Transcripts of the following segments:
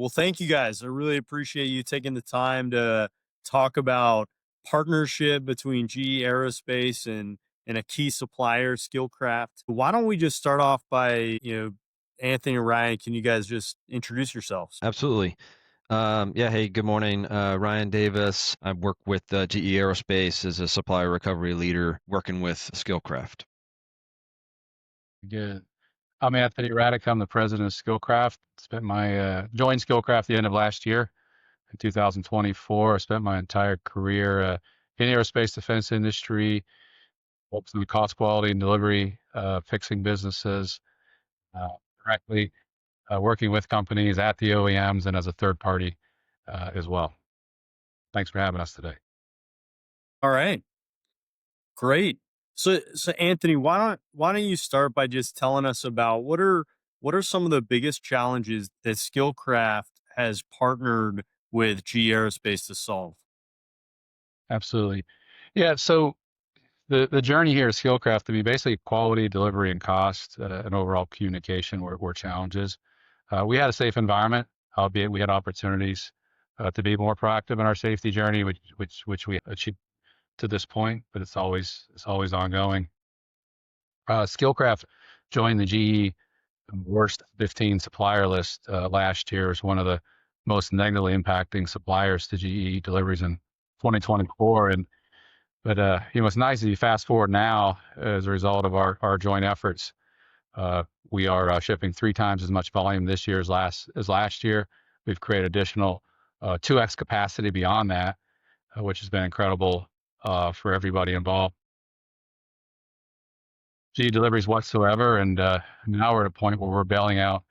Well, thank you guys. I really appreciate you taking the time to talk about partnership between GE Aerospace and a key supplier, Skillcraft. Why don't we just start off by, Anthony and Ryan, can you guys just introduce yourselves? Absolutely. Yeah, hey, good morning. Ryan Davis. I work with GE Aerospace as a supplier recovery leader working with Skillcraft. Good. I'm Anthony Raddick. I'm the president of Skillcraft. Joined Skillcraft the end of last year in 2024. I spent my entire career in aerospace defense industry, focusing on cost, quality, and delivery, fixing businesses uh, directly, working with companies at the OEMs and as a third party as well. Thanks for having us today. All right. Great. So Anthony, why don't you start by just telling us about what are some of the biggest challenges that Skillcraft has partnered with GE Aerospace to solve? Absolutely. Yeah. So the journey here at Skillcraft, basically quality, delivery, and cost, and overall communication were challenges. We had a safe environment, albeit we had opportunities to be more proactive in our safety journey, which we achieved to this point, but it's always ongoing. Skillcraft joined the GE worst 15 supplier list last year as one of the most negatively impacting suppliers to GE deliveries in 2024. It's nice if you fast forward now as a result of our joint efforts. We are shipping 3 times as much volume this year as last year. We've created additional 2x capacity beyond that, which has been incredible for everybody involved. GE deliveries whatsoever, and now we're at a point where we're bailing out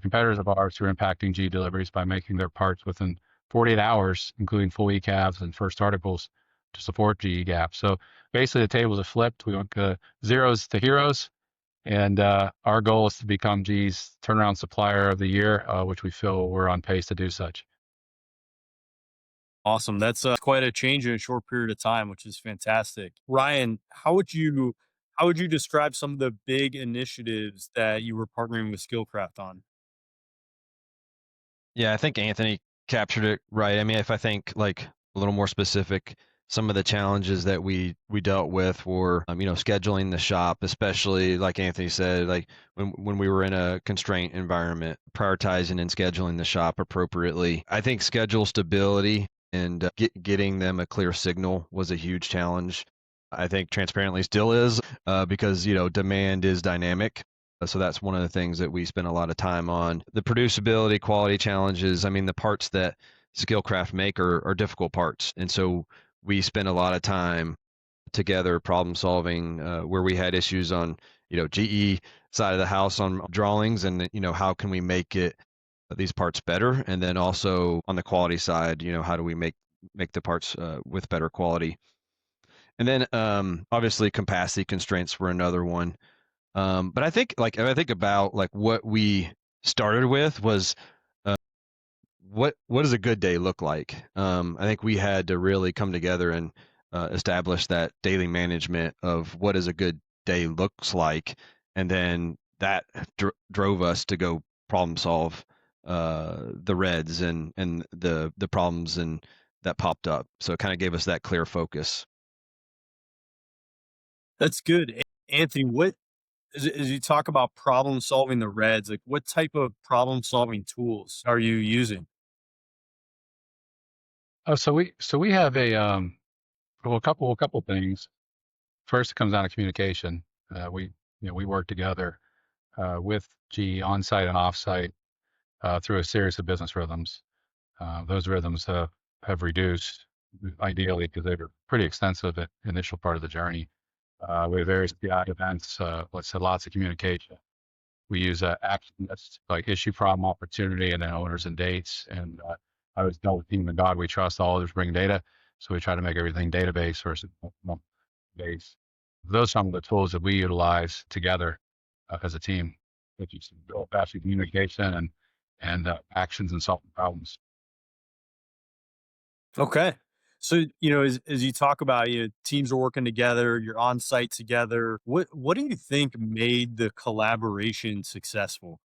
competitors of ours who are impacting GE deliveries by making their parts within 48 hours, including full ECAVs and first articles to support GE gaps. So basically, the tables have flipped. We went zeros to heroes, and our goal is to become GE's turnaround supplier of the year, which we feel we're on pace to do such. Awesome. That's quite a change in a short period of time, which is fantastic. Ryan, how would you describe some of the big initiatives that you were partnering with Skillcraft on? Yeah, I think Anthony captured it right. I mean, if I think like a little more specific, some of the challenges that we dealt with were, scheduling the shop, especially like Anthony said, like when we were in a constraint environment, prioritizing and scheduling the shop appropriately. I think schedule stability and getting them a clear signal was a huge challenge. I think transparently still is, because demand is dynamic. So that's one of the things that we spend a lot of time on. The producibility, quality challenges. I mean, the parts that Skillcraft make are difficult parts, and so we spend a lot of time together problem solving, where we had issues on GE side of the house on drawings, and how can we make it these parts better, and then also on the quality side, how do we make the parts with better quality. And then obviously capacity constraints were another one. But I think, like, if I think about like what we started with was, uh, what does a good day look like? I think we had to really come together and establish that daily management of what does a good day looks like, and then that drove us to go problem solve the reds and the problems and that popped up. So it kind of gave us that clear focus. That's good. Anthony, what as you talk about problem solving the reds, like what type of problem solving tools are you using? So we have a couple things. First, it comes down to communication. We work together with GE on-site and off-site through a series of business rhythms. Those rhythms have reduced ideally because they were pretty extensive at the initial part of the journey. We have various PI events, let's say lots of communication. We use action that's like issue, problem, opportunity, and then owners and dates. And I always tell the team in God we trust, all others bring data. So we try to make everything database versus base. Those are some of the tools that we utilize together as a team, which is build faster communication and actions and solving problems. Okay. So, as you talk about, teams are working together, you're on site together. What do you think made the collaboration successful?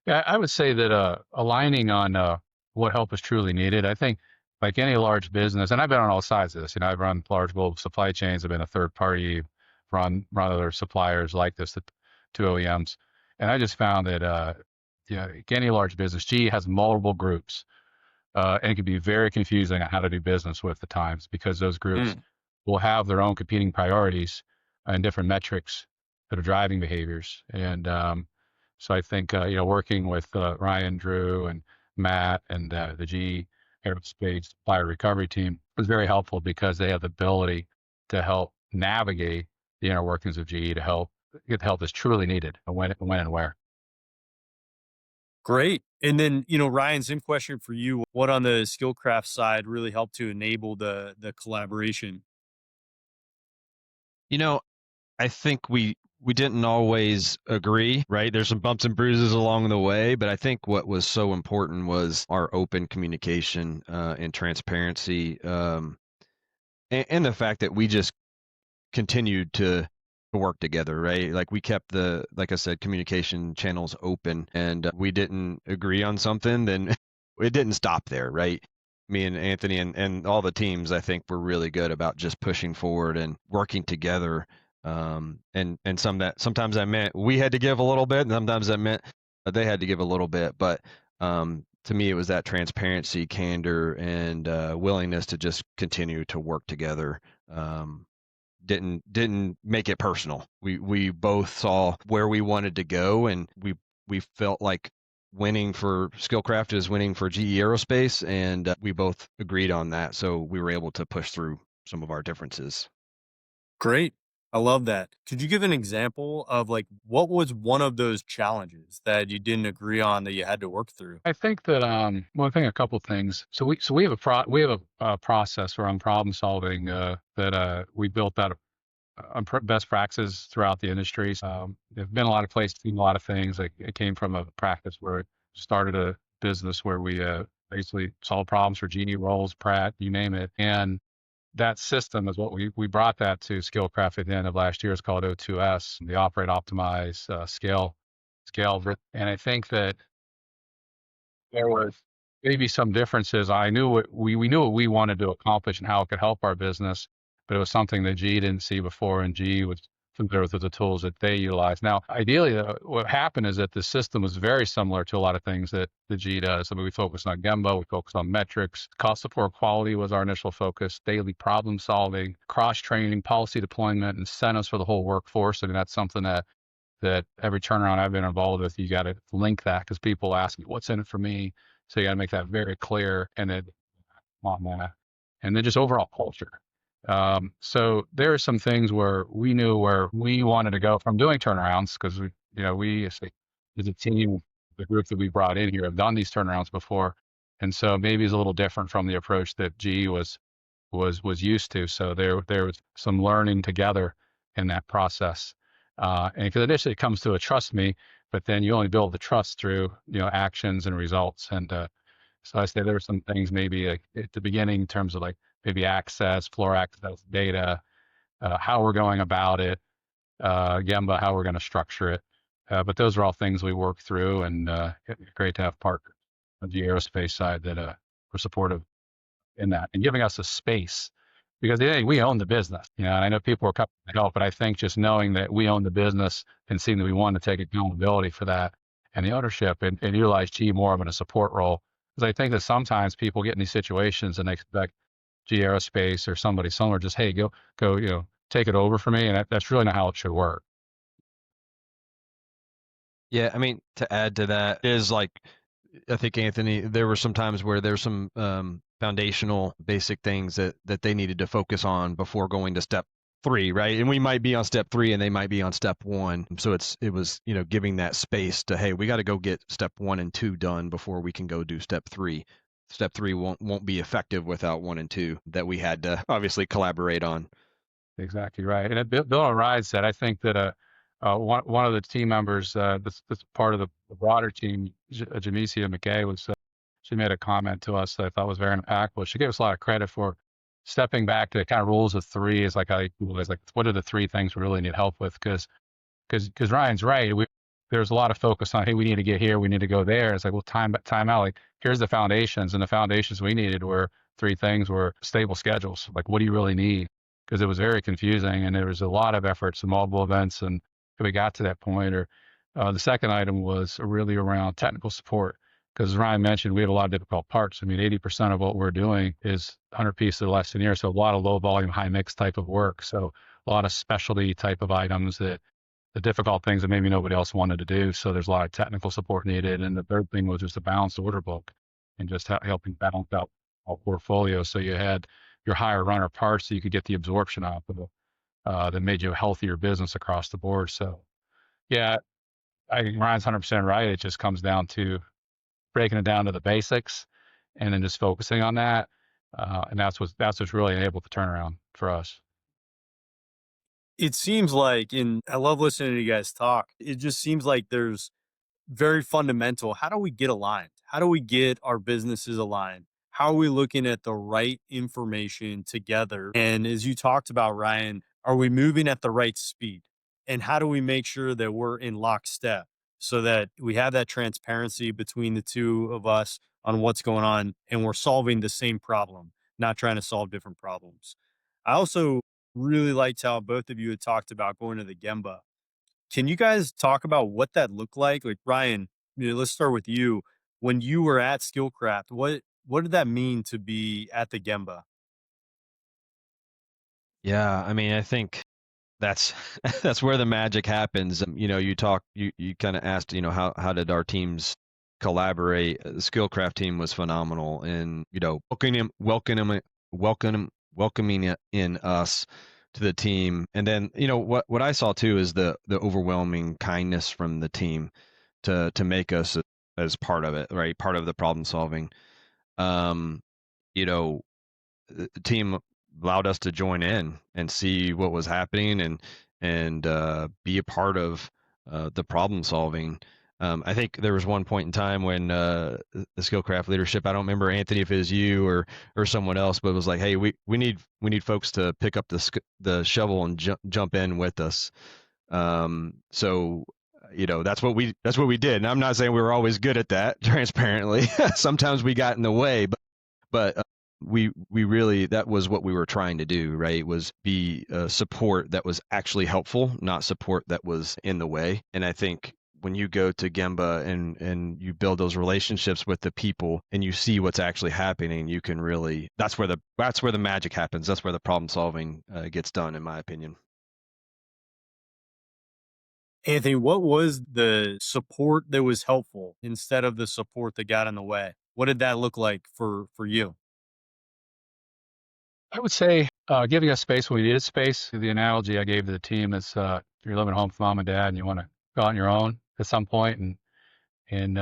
Yeah, I would say that aligning on what help is truly needed. I think, like any large business, and I've been on all sides of this. I've run large global supply chains. I've been a third party, run other suppliers like this to OEMs, and I just found that like any large business, GE has multiple groups, and it can be very confusing on how to do business with at times because those groups Mm, will have their own competing priorities and different metrics that are driving behaviors. And so I think working with Ryan, Drew, and Matt, and the GE Aerospace Supplier Recovery Team was very helpful because they have the ability to help navigate the inner workings of GE to help get the help that's truly needed and when and where. great. And then, Ryan, same question for you. What on the Skillcraft side really helped to enable the collaboration? You know, I think we didn't always agree, right? There's some bumps and bruises along the way, but I think what was so important was our open communication and transparency, and the fact that we just continued to work together, right? Like we kept like I said, communication channels open, and we didn't agree on something, then it didn't stop there, right? Me and Anthony and all the teams, I think, were really good about just pushing forward and working together. And sometimes that meant we had to give a little bit, and sometimes that meant they had to give a little bit. But to me, it was that transparency, candor, and willingness to just continue to work together. Didn't make it personal. We both saw where we wanted to go, and we felt like winning for Skillcraft is winning for GE Aerospace, and we both agreed on that. So we were able to push through some of our differences. Great. I love that. Could you give an example of like what was one of those challenges that you didn't agree on that you had to work through? I think that well, I think a couple things. So we have we have a process around problem solving that we built out of best practices throughout the industries. There've been a lot of places, seen a lot of things. Like it came from a practice where it started a business where we basically solved problems for GE, Rolls, Pratt, you name it, and that system is what we brought that to Skillcraft at the end of last year. It's called O2S, the Operate, Optimize, Scale. And I think that there was maybe some differences. I knew what we knew what we wanted to accomplish and how it could help our business, but it was something that GE didn't see before, and GE was familiar with the tools that they utilize. Now, ideally, what happened is that the system was very similar to a lot of things that the GE does. I mean, we focused on Gemba, we focused on metrics, cost support quality was our initial focus, daily problem solving, cross training, policy deployment, incentives for the whole workforce. I mean, that's something that every turnaround I've been involved with, you got to link that because people ask me, what's in it for me? So you got to make that very clear and then on that. And then just overall culture. So there are some things where we knew where we wanted to go from doing turnarounds because we as a team, the group that we brought in here have done these turnarounds before. And so maybe it's a little different from the approach that GE was used to. So there was some learning together in that process. And because initially it comes to a trust me, but then you only build the trust through actions and results. And so I say there were some things maybe like at the beginning in terms of like maybe access, floor access, data, how we're going about it, Gemba, how we're going to structure it. But those are all things we work through, and great to have partners on the aerospace side that were supportive in that and giving us a space because we own the business. And I know people are coming to help, but I think just knowing that we own the business and seeing that we want to take accountability for that and the ownership and utilize G more of in a support role. Because I think that sometimes people get in these situations and they expect G Aerospace or somebody somewhere just, hey, go, take it over for me. And that's really not how it should work. Yeah, I mean, to add to that is like, I think Anthony, there were some times where there's some foundational basic things that they needed to focus on before going to step three, right? And we might be on step three and they might be on step one. So it was, giving that space to, hey, we got to go get step 1 and 2 done before we can go do step three. Step three won't be effective without 1 and 2 that we had to obviously collaborate on. Exactly right. And Bill O'Reilly said, I think that one of the team members that's part of the broader team, Jamesia McKay, she made a comment to us that I thought was very impactful. She gave us a lot of credit for stepping back to the kind of rules of three. Is like how you like what are the three things we really need help with? Because Ryan's right. there's a lot of focus on, hey, we need to get here, we need to go there. It's like, well, time out. Like, here's the foundations, and the foundations we needed were three things: were stable schedules. Like, what do you really need? Because it was very confusing, and there was a lot of efforts and multiple events, and we got to that point. Or the second item was really around technical support. Because as Ryan mentioned, we have a lot of difficult parts. I mean, 80% of what we're doing is 100 pieces or less in a year. So a lot of low volume, high mix type of work. So a lot of specialty type of items, that the difficult things that maybe nobody else wanted to do. So there's a lot of technical support needed. And the third thing was just a balanced order book, and just helping balance out our portfolio. So you had your higher runner parts so you could get the absorption out of it, that made you a healthier business across the board. So yeah, I think Ryan's 100% right. It just comes down to breaking it down to the basics and then just focusing on that. And that's what's really enabled the turnaround for us. It seems like, and I love listening to you guys talk. It just seems like there's very fundamental. How do we get aligned? How do we get our businesses aligned? How are we looking at the right information together? And as you talked about, Ryan, are we moving at the right speed? And how do we make sure that we're in lockstep so that we have that transparency between the two of us on what's going on and we're solving the same problem, not trying to solve different problems? I also really liked how both of you had talked about going to the Gemba. Can you guys talk about what that looked like? Like Ryan, let's start with you. When you were at Skillcraft, what did that mean to be at the Gemba? Yeah, I mean, I think that's that's where the magic happens. You kind of asked, how did our teams collaborate? The Skillcraft team was phenomenal, and welcoming in us to the team. And then what I saw too is the overwhelming kindness from the team to make us as part of it, right? Part of the problem solving. Um, you know, the team allowed us to join in and see what was happening, and be a part of the problem solving. I think there was one point in time when the Skillcraft leadership, I don't remember, Anthony, if it was you or someone else, but it was like, hey, we need folks to pick up the shovel and jump in with us. So that's what we did. And I'm not saying we were always good at that, transparently. Sometimes we got in the way, but we really, that was what we were trying to do, right? Was be support that was actually helpful, not support that was in the way. And I think when you go to Gemba and you build those relationships with the people and you see what's actually happening, you can really, that's where the magic happens. That's where the problem solving gets done, in my opinion. Anthony, what was the support that was helpful instead of the support that got in the way? What did that look like for you? I would say giving us space when we needed space. The analogy I gave to the team is, you're living at home with mom and dad and you want to go out on your own at some point, and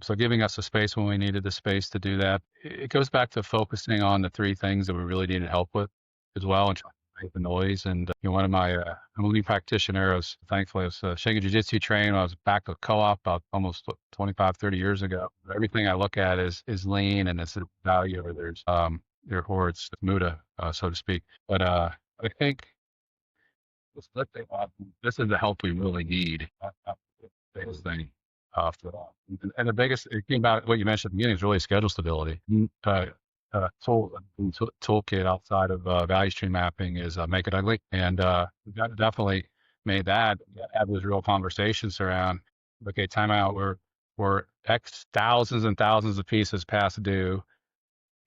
so giving us the space when we needed the space to do that. It goes back to focusing on the three things that we really needed help with as well, and trying to make the noise. And one of my, I'm a lead practitioner. Thankfully, I was Shingo Jiu-Jitsu trained when I was back at co-op about almost 25, 30 years ago. Everything I look at is lean, and it's a value, or or it's Muda, so to speak. But I think this is the help we really need. The biggest thing for that. And the biggest, it came about what you mentioned at the beginning, is really schedule stability. Toolkit outside of value stream mapping is Make It Ugly. And we got definitely made that. We had those real conversations around, okay, timeout, we're X thousands and thousands of pieces past due,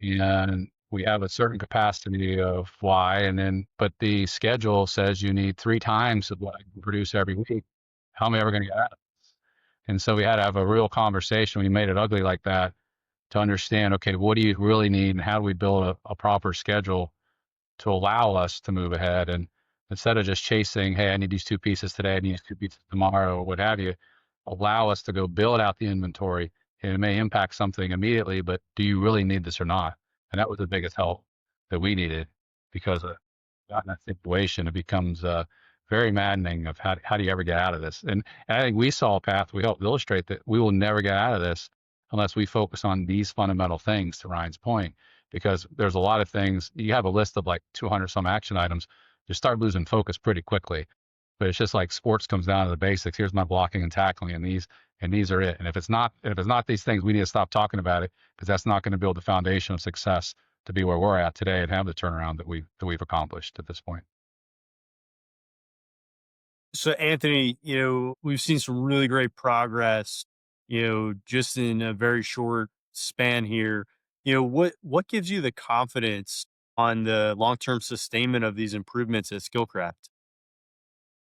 and we have a certain capacity of Y, but the schedule says you need 3 times of what I can produce every week. How am I ever going to get out of this? And so we had to have a real conversation. We made it ugly like that to understand, okay, what do you really need, and how do we build a proper schedule to allow us to move ahead? And instead of just chasing, hey, I need these 2 pieces today, I need these 2 pieces tomorrow, or what have you, allow us to go build out the inventory. And it may impact something immediately, but do you really need this or not? And that was the biggest help that we needed, because got in that situation, it becomes very maddening of how do you ever get out of this? And I think we saw a path, we helped illustrate that we will never get out of this unless we focus on these fundamental things, to Ryan's point, because there's a lot of things. You have a list of like 200 some action items, you start losing focus pretty quickly. but it's just like sports comes down to the basics. Here's my blocking and tackling, and these are it. And if it's not these things, we need to stop talking about it, because that's not going to build the foundation of success to be where we're at today and have the turnaround that we've accomplished at this point. So Anthony, we've seen some really great progress, just in a very short span here. What gives you the confidence on the long-term sustainment of these improvements at Skillcraft?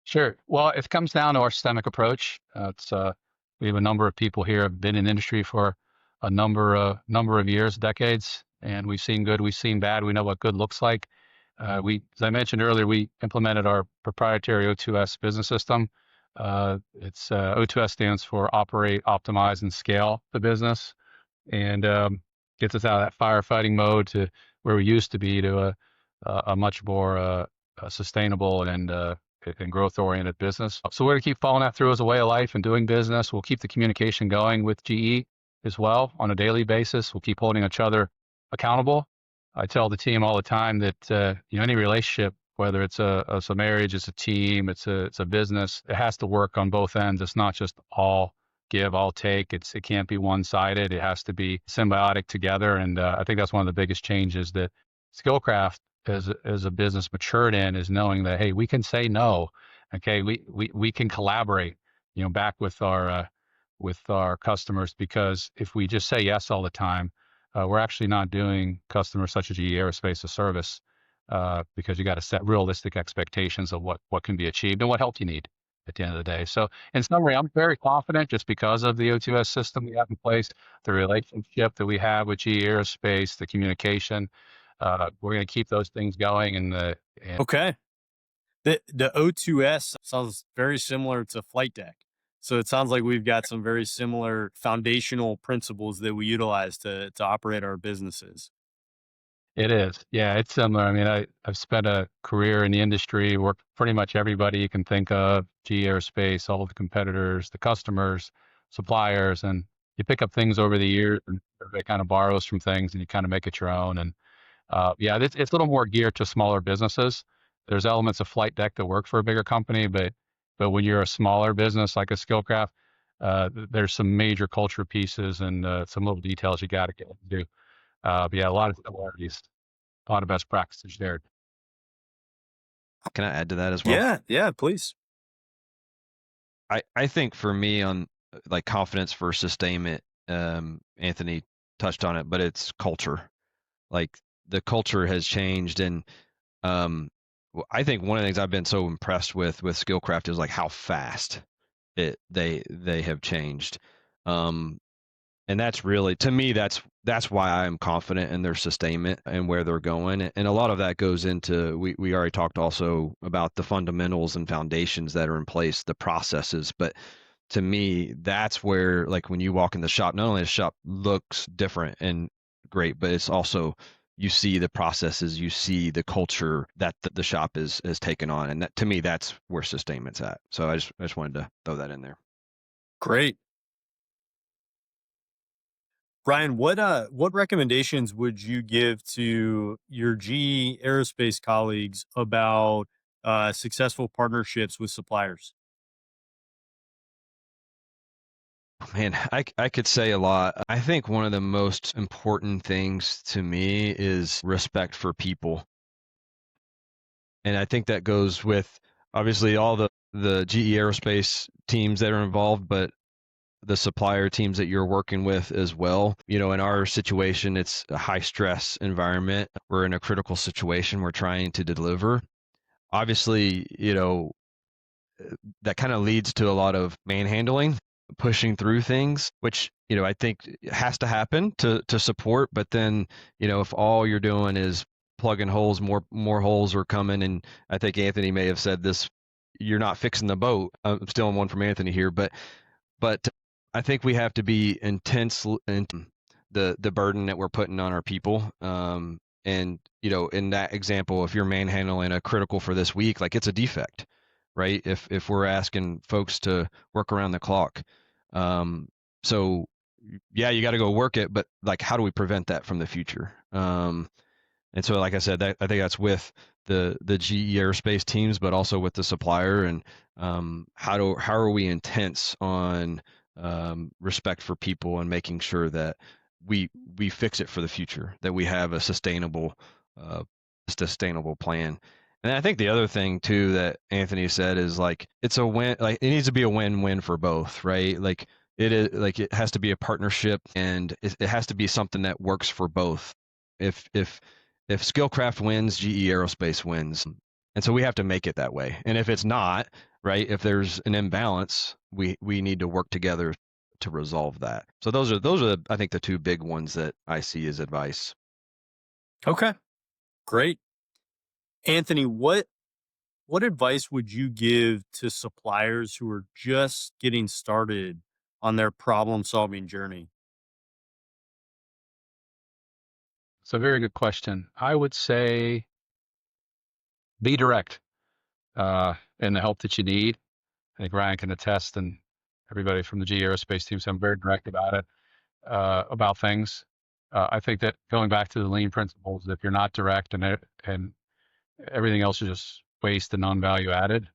Sure. Well, it comes down to our systemic approach. We have a number of people here have been in industry for a number of years, decades, and we've seen good, we've seen bad. We know what good looks like. As I mentioned earlier, we implemented our proprietary O2S business system. O2S stands for Operate, Optimize, and Scale the business, and gets us out of that firefighting mode to where we used to be, to a much more sustainable and growth-oriented business. So we're going to keep following that through as a way of life and doing business. We'll keep the communication going with GE as well on a daily basis. We'll keep holding each other accountable. I tell the team all the time that any relationship, whether it's a marriage, it's a team, it's a business, it has to work on both ends. It's not just all give, all take. It can't be one-sided. It has to be symbiotic together. And I think that's one of the biggest changes that Skillcraft as a business matured in, is knowing that, hey, we can say no. Okay, we can collaborate, back with our customers, because if we just say yes all the time, we're actually not doing customers such as GE Aerospace a service, because you got to set realistic expectations of what can be achieved and what help you need at the end of the day. So in summary, I'm very confident, just because of the O2S system we have in place, the relationship that we have with GE Aerospace, the communication. We're going to keep those things going. And Okay. The O2S sounds very similar to flight deck. So it sounds like we've got some very similar foundational principles that we utilize to operate our businesses. it is, yeah, it's similar. I mean, I've spent a career in the industry, worked with pretty much everybody you can think of, GE Aerospace, all of the competitors, the customers, suppliers, and you pick up things over the years, and everybody kind of borrows from things, and you kind of make it your own. And yeah, it's a little more geared to smaller businesses. There's elements of flight deck that work for a bigger company, but when you're a smaller business like a Skillcraft, there's some major culture pieces and some little details you got to get do. But yeah, a lot of similarities, a lot of best practices shared. Can I add to that as well? Yeah, yeah, please. I think for me, on like confidence for sustainment, Anthony touched on it, but it's culture. Like, the culture has changed, and I think one of the things I've been so impressed with Skillcraft is like how fast they have changed. Um, and that's really, to me, that's why I'm confident in their sustainment and where they're going. And a lot of that goes into, we already talked also about the fundamentals and foundations that are in place, the processes. But to me, that's where, like, when you walk in the shop, not only the shop looks different and great, but it's also, you see the processes, you see the culture that the shop is taken on. And that, to me, that's where sustainment's at. So I just wanted to throw that in there. Great. Brian, what recommendations would you give to your GE Aerospace colleagues about successful partnerships with suppliers? Man, I could say a lot. I think one of the most important things to me is respect for people. And I think that goes with, obviously, all the GE Aerospace teams that are involved, but the supplier teams that you're working with as well. In our situation, it's a high stress environment. We're in a critical situation. We're trying to deliver. Obviously, that kind of leads to a lot of manhandling, pushing through things, which, I think has to happen to support. But then, if all you're doing is plugging holes, more holes are coming. And I think Anthony may have said this, you're not fixing the boat. I'm stealing one from Anthony here, but I think we have to be intense in the burden that we're putting on our people. And in that example, if you're manhandling a critical for this week, like, it's a defect, right? If we're asking folks to work around the clock, so yeah, you got to go work it, but, like, how do we prevent that from the future? And so, like I said, I think that's with the GE Aerospace teams, but also with the supplier, and how are we intense on respect for people and making sure that we fix it for the future, that we have a uh, sustainable plan. And I think the other thing too that Anthony said is like it's a win, like it needs to be a win-win for both, right? Like it is, like it has to be a partnership, and it has to be something that works for both. If Skillcraft wins, GE Aerospace wins. And so we have to make it that way. And if it's not, right, if there's an imbalance, we need to work together to resolve that. So those are I think the two big ones that I see as advice. Okay, great. Anthony, what advice would you give to suppliers who are just getting started on their problem solving journey? It's a very good question. I would say be direct in the help that you need. I think Ryan can attest, and everybody from the GE Aerospace team, so I'm very direct about it, about things. I think that going back to the lean principles, if you're not direct and everything else is just waste and non-value added.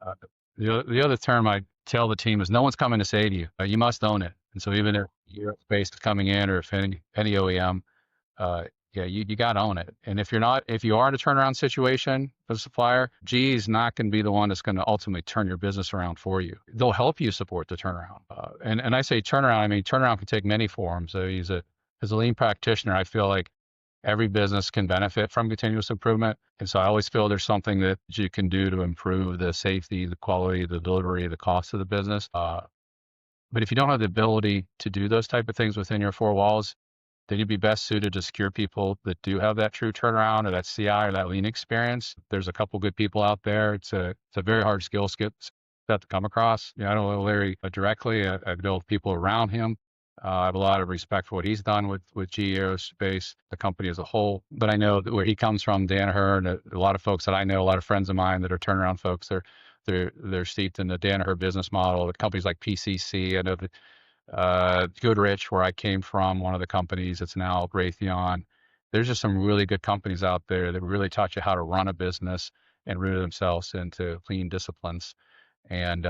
Uh, the other term I tell the team is no one's coming to save you. You must own it. And so even if Aerospace is coming in, or if any OEM, uh, yeah, you got to own it. And if you are in a turnaround situation as a supplier, GE is not going to be the one that's going to ultimately turn your business around for you. They'll help you support the turnaround. And I say turnaround, I mean, turnaround can take many forms. So as a lean practitioner, I feel like every business can benefit from continuous improvement. And so I always feel there's something that you can do to improve the safety, the quality, the delivery, the cost of the business. But if you don't have the ability to do those type of things within your four walls, then you'd be best suited to secure people that do have that true turnaround or that CI or that lean experience. There's a couple good people out there. It's a very hard set to come across. I don't know Larry directly. I know people around him. I have a lot of respect for what he's done with GE Aerospace, the company as a whole. But I know that where he comes from, Danaher, and a lot of folks that I know, a lot of friends of mine that are turnaround folks, they're steeped in the Danaher business model. The companies like PCC, I know that Goodrich, where I came from, one of the companies that's now Raytheon. There's just some really good companies out there that really taught you how to run a business and root themselves into lean disciplines. And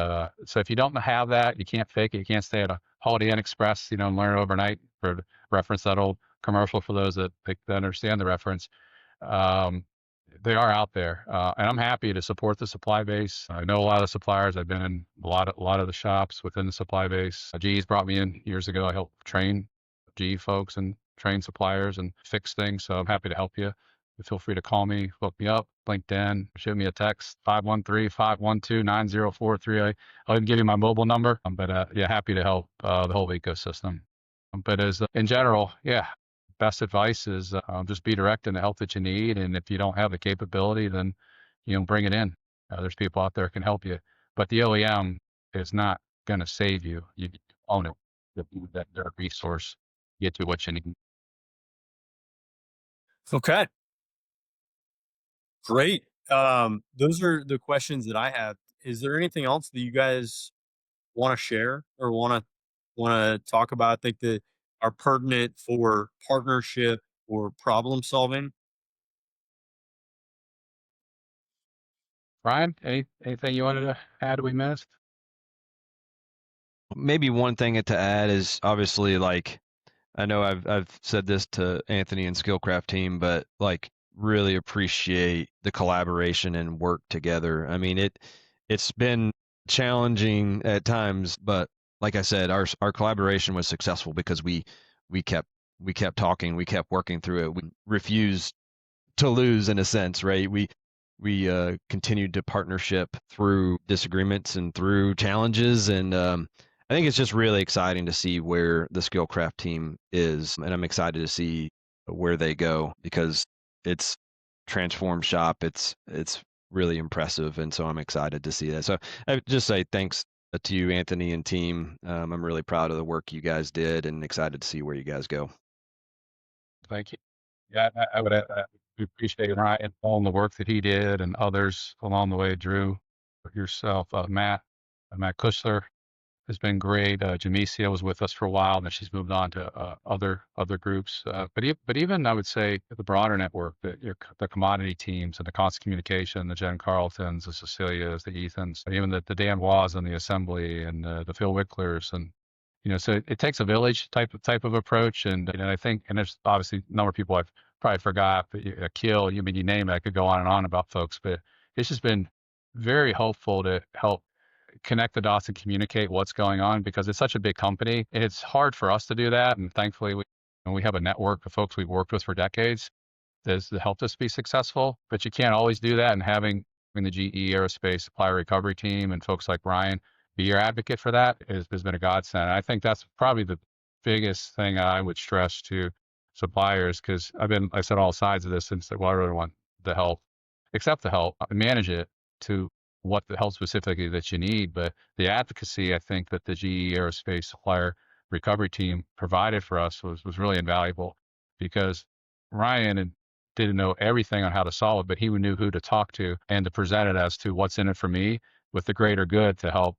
so if you don't have that, you can't fake it. You can't stay at a Holiday Inn Express, and learn it overnight. For reference that old commercial for those that understand the reference. Um, they are out there, and I'm happy to support the supply base. I know a lot of the suppliers. I've been in a lot of the shops within the supply base. GE's brought me in years ago. I helped train GE folks and train suppliers and fix things. So I'm happy to help you. Feel free to call me, look me up, LinkedIn, shoot me a text, 513-512-9043. I'll even give you my mobile number. But yeah, happy to help the whole ecosystem. But as in general, yeah, best advice is just be direct in the help that you need. And if you don't have the capability, then bring it in. There's people out there who can help you. But the OEM is not going to save you. You own it. That they're a resource. Get to what you need. Okay, great. Those are the questions that I have. Is there anything else that you guys want to share or want to talk about? I think that are pertinent for partnership or problem solving. Brian, anything you wanted to add we missed? Maybe one thing to add is obviously like I know I've said this to Anthony and Skillcraft team, but like really appreciate the collaboration and work together. I mean it's been challenging at times, but like I said, our collaboration was successful because we kept we kept talking, we kept working through it. We refused to lose in a sense, right? We continued to partnership through disagreements and through challenges, and I think it's just really exciting to see where the Skillcraft team is, and I'm excited to see where they go because it's transformed shop. It's really impressive, and so I'm excited to see that. So I just say thanks to you, Anthony and team. I'm really proud of the work you guys did, and excited to see where you guys go. Thank you. Yeah, I would we appreciate Ryan and all the work that he did and others along the way. Drew, yourself, Matt Kushler, has been great. Jamesia was with us for a while, and then she's moved on to other groups. But even I would say the broader network, the commodity teams and the constant communication, the Jen Carltons, the Cecilias, the Ethans, even the Dan Waas in the assembly, and the Phil Wicklers, and so it takes a village type of approach, and I think, and there's obviously a number of people I've probably forgot, but Akil, you mean you name it, I could go on and on about folks, but it's just been very helpful to help connect the dots and communicate what's going on because it's such a big company. It's hard for us to do that, and thankfully we have a network of folks we've worked with for decades has helped us be successful. But you can't always do that, and having the GE Aerospace Supplier Recovery Team and folks like Ryan be your advocate for that has been a godsend. And I think that's probably the biggest thing I would stress to suppliers because I said all sides of this since well, I really want the help, accept the help, manage it to what the help specifically that you need. But the advocacy, I think that the GE Aerospace Supplier Recovery Team provided for us was really invaluable because Ryan didn't know everything on how to solve it, but he knew who to talk to and to present it as to what's in it for me with the greater good to help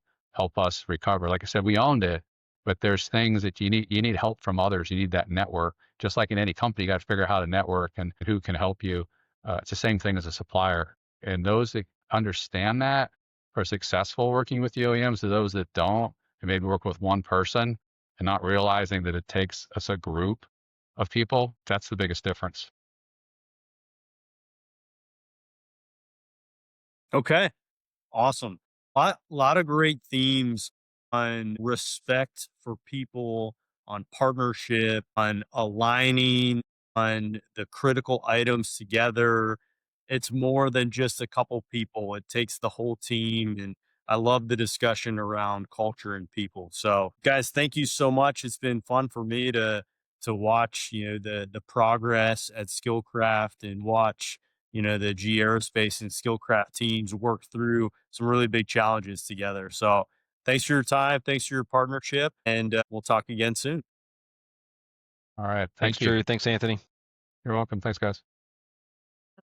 us recover. Like I said, we owned it, but there's things that you need help from others. You need that network. Just like in any company, you got to figure out how to network and who can help you. It's the same thing as a supplier. And those that understand that are successful working with the OEMs to those that don't, and maybe work with one person and not realizing that it takes us a group of people, that's the biggest difference. Okay. Awesome. Lot of great themes on respect for people, on partnership, on aligning, on the critical items together. It's more than just a couple people. It takes the whole team. And I love the discussion around culture and people. So guys, thank you so much. It's been fun for me to watch, the progress at Skillcraft and watch the G Aerospace and Skillcraft teams work through some really big challenges together. So thanks for your time. Thanks for your partnership. And we'll talk again soon. All right. Thanks, Thank you. Drew. Thanks, Anthony. You're welcome. Thanks, guys.